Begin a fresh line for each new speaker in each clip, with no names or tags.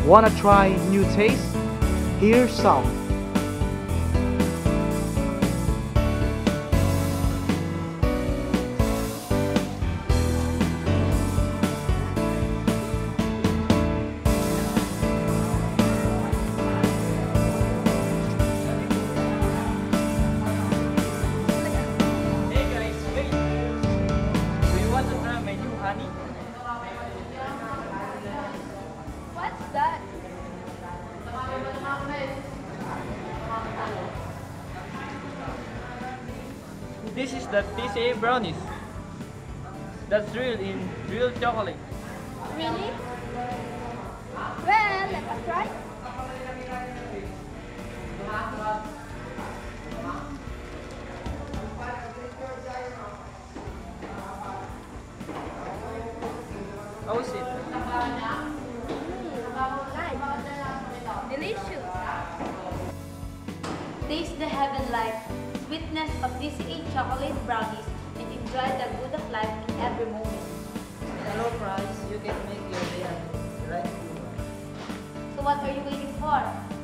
Wanna try new taste? Here's some.
Hey guys, wait! Do you want to try my new honey?
What's that?
This is the TCA brownies. That's real chocolate.
Really? Well, let us try.
How's it?
Nice. Delicious.
Taste the heaven-like sweetness of TCA chocolate brownies and enjoy the good of life in every moment.
At a low price, you can make your day right.
So what are you waiting for?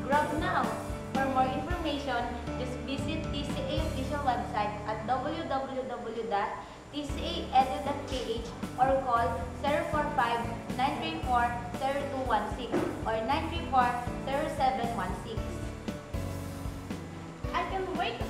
Grab now! For more information, just visit TCA official website at www.tcaedu.ph or call 045-934-0216 or 934-0716.
I can wait to